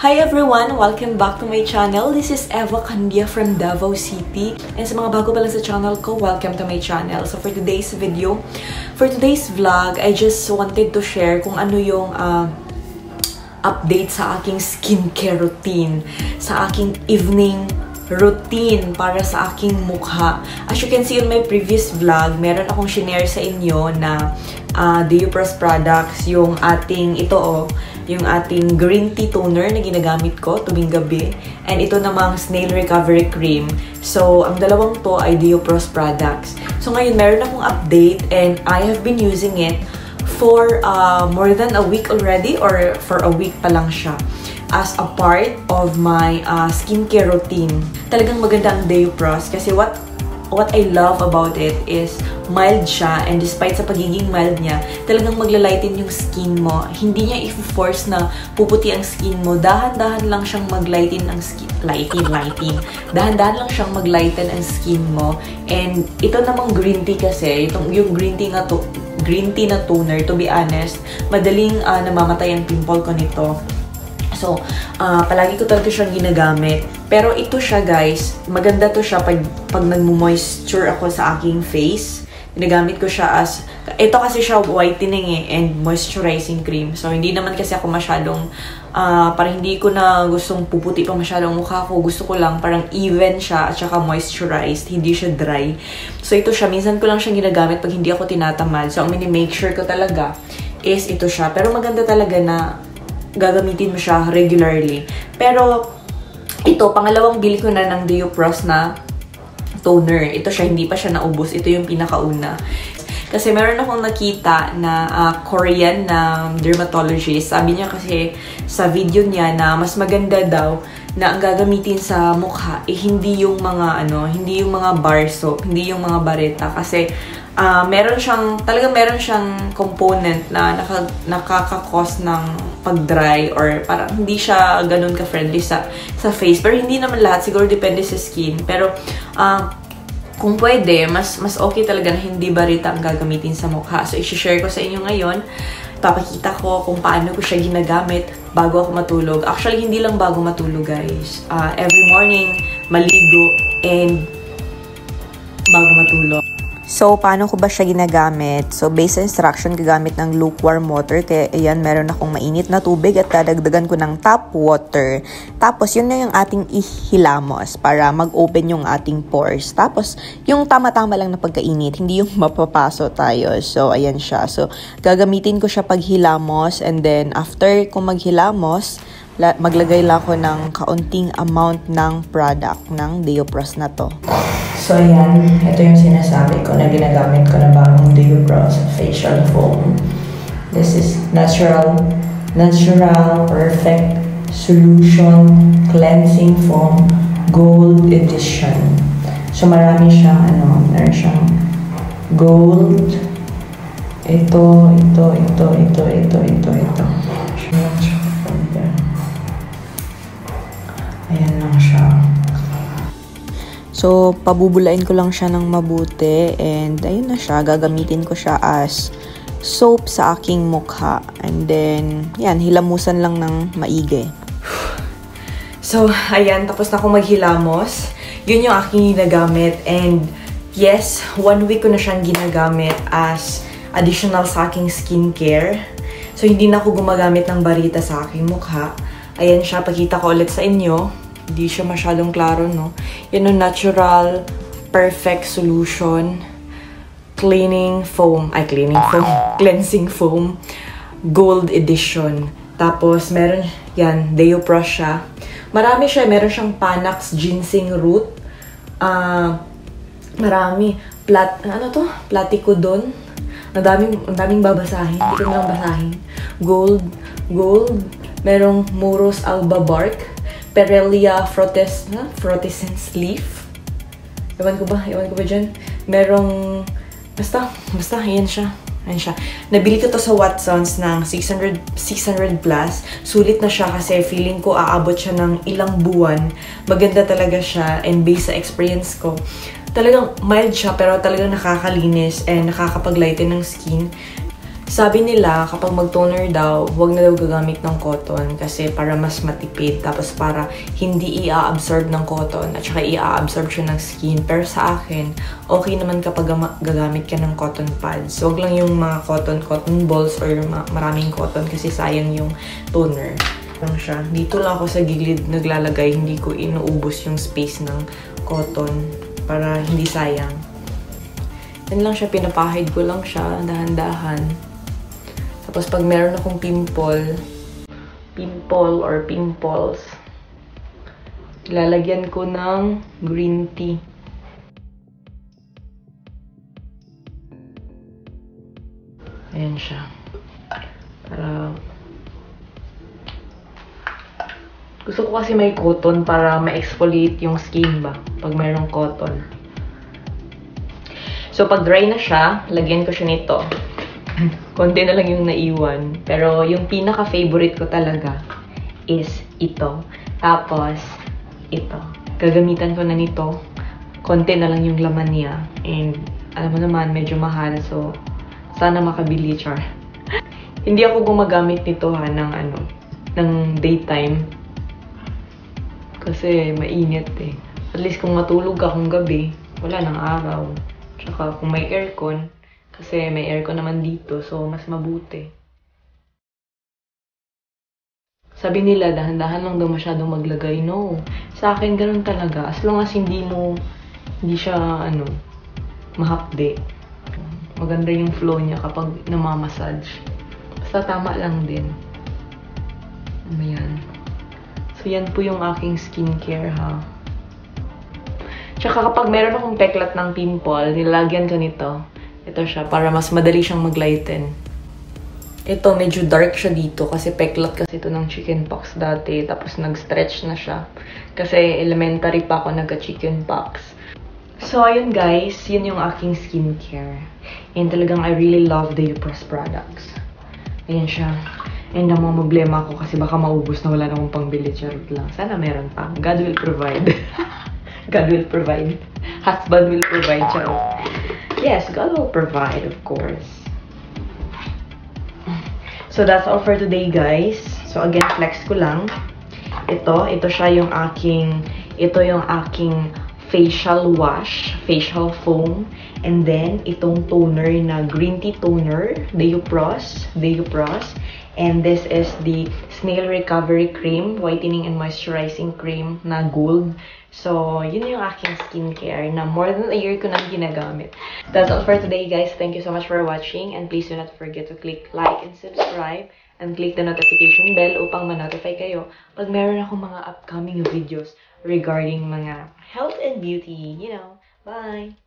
Hi everyone! Welcome back to my channel. This is Eva Candia from Davao City. And sa mga bago pa lang sa channel ko, welcome to my channel. So for today's video, for today's vlog, I just wanted to share kung ano yung update sa aking skincare routine, sa aking evening routine para sa aking mukha. As you can see in my previous vlog, meron akong shinare sa inyo na Deoprost products, yung ating yung ating green tea toner na ginagamit ko tuwing gabi. And ito namang snail recovery cream. So, ang dalawang to ay Deoprost products. So, ngayon meron akong update and I have been using it for more than a week already, or for a week pa lang siya, as a part of my skincare routine. Talagang maganda ang Deoprost kasi what I love about it is mild siya, and despite sa pagiging mild niya, talagang maglalighten yung skin mo. Hindi niya i-force na puputi ang skin mo. Dahan-dahan lang siyang maglighten ang skin. Dahan-dahan lang siyang maglighten ang skin mo. And ito namang green tea kasi, yung green tea na toner, to be honest, madaling namamatay ang pimple ko nito. So, palagi ko talaga siyang ginagamit. Pero ito siya, guys, maganda to siya pag nagmo-moisture ako sa aking face. Ginagamit ko siya as, ito kasi siya whitening and moisturizing cream. So, hindi naman kasi ako masyadong, parang hindi ko na gustong puputi pa masyadong mukha ko. Gusto ko lang parang even siya at saka moisturized. Hindi siya dry. So, ito siya. Minsan ko lang siyang ginagamit pag hindi ako tinatamad. So, ang mini-make sure ko talaga is ito siya. Pero maganda talaga na gagamitin mo siya regularly. Pero, ito, pangalawang bili ko na ng Deoprost na toner. Ito siya, hindi pa siya naubos. Ito yung pinakauna. Kasi meron akong nakita na Korean na dermatologist. Sabi niya kasi sa video niya na mas maganda daw na ang gagamitin sa mukha hindi yung mga hindi yung mga bar soap, hindi yung mga bareta, kasi meron siyang component na nakaka-cause ng pag-dry, or parang hindi siya ganun ka-friendly sa face. Pero hindi naman lahat, siguro depende sa skin. Pero kung pwede, mas okay talaga na hindi barita ang gagamitin sa mukha. So, i-share ko sa inyo ngayon. Papakita ko kung paano ko siya ginagamit bago ako matulog. Actually, hindi lang bago matulog, guys. Every morning, maligo, and bago matulog. So, paano ko ba siya ginagamit? So, based sa instruction, gagamit ng lukewarm water. Kaya, ayan, meron akong mainit na tubig at dadagdagan ko ng tap water. Tapos, yun na yung ating ihilamos para mag-open yung ating pores. Tapos, yung tama-tama lang na pagkainit, hindi yung mapapaso tayo. So, ayan siya. So, gagamitin ko siya paghilamos, and then, after kung maghilamos, maglagay lang ako ng kaunting amount ng product ng Deoprost na to. So, ayan. Ito yung sinasabi ko na ginagamit ko na bagong Deoprost facial foam. This is natural perfect solution cleansing foam gold edition. So, marami siyang meron siyang gold. Ito. Ayan lang siya. So, pabubulain ko lang siya ng mabuti, and ayun na siya. Gagamitin ko siya as soap sa aking mukha. And then, yan, hilamusan lang ng maigi. So, ayan, tapos na akong maghilamos. Yun yung aking ginagamit. And yes, 1 week ko na siyang ginagamit as additional sa aking skincare. So, hindi na ako gumagamit ng barita sa aking mukha. Ayan siya, pakita ko ulit sa inyo. Hindi siya masyadong klaro, no? Yan yung natural, perfect solution, cleansing foam, gold edition. Tapos, meron yan, Deoprost siya. Marami siya, meron siyang Panax ginseng root. Marami. Platicodon. Ang daming babasahin. Hindi ko na lang basahin. Gold. Merong Muros alba bark. Perellia frutescens leaf. Ewan ko ba dyan? Merong, basta, ayan siya. Nabili ko to sa Watsons ng 600 plus. Sulit na siya kasi feeling ko aabot siya ng ilang buwan. Maganda talaga siya, and based sa experience ko, talagang mild siya pero talagang nakakalinis and nakakapag-lighten ng skin. Sabi nila, kapag mag-toner daw, huwag na daw gagamit ng cotton kasi para mas matipid. Tapos para hindi i-absorb ng cotton at saka i-absorb siya ng skin. Pero sa akin, okay naman kapag gagamit ka ng cotton pads. Huwag lang yung mga cotton balls or maraming cotton kasi sayang yung toner. Lang siya. Dito lang ako sa gilid naglalagay. Hindi ko inuubos yung space ng cotton para hindi sayang. Yan lang siya. Pinapahid ko lang siya. Dahan-dahan. Tapos pag meron akong pimple or pimples, lalagyan ko ng green tea. Ayan siya. Para gusto ko kasi may cotton para ma-exfoliate yung skin ba pag mayroong cotton. So pag dry na siya, lagyan ko siya nito. Konti na lang yung naiwan. Pero yung pinaka-favorite ko talaga is ito. Tapos, ito. Gagamitan ko na nito. Konti na lang yung laman niya. And, alam mo naman, medyo mahal. So, sana makabili, char. Hindi ako gumagamit nito ha, ng daytime. Kasi mainit eh. At least kung matulog akong gabi, wala nang araw. Tsaka kung may aircon, kasi may aircon naman dito, so mas mabuti. Sabi nila, dahan-dahan lang daw masyadong maglagay. No. Sa akin, ganun talaga. As long as hindi siya, mahapde. Maganda yung flow niya kapag namamassage. Basta tama lang din. Ayan. So, yan po yung aking skincare, ha. Tsaka kapag meron akong peklat ng pimple, nilalagyan ko nito. Ito siya, para mas madali siyang mag-lighten. Ito, medyo dark siya dito kasi peklat kasi ito ng chickenpox dati. Tapos nag-stretch na siya. Kasi elementary pa ako nagka-chickenpox. So, ayun guys, yun yung aking skincare. And talagang I really love the Eupress products. Ayan siya. And ang mga problema ko kasi baka maubos na wala na akong pangbili. Charot lang. Sana meron pa. God will provide. God will provide. Husband will provide. Charot. Yes, God will provide, of course. So, that's all for today, guys. So, again, flex ko lang. Ito yung aking facial wash, facial foam. And then, itong toner na green tea toner, the Eupress. And this is the Snail Recovery Cream, whitening and moisturizing cream na gold. So, yun yung aking skincare na more than a year ko nang ginagamit. That's all for today, guys. Thank you so much for watching. And please do not forget to click like and subscribe. And click the notification bell upang ma-notify kayo pag meron akong mga upcoming videos regarding mga health and beauty. Bye!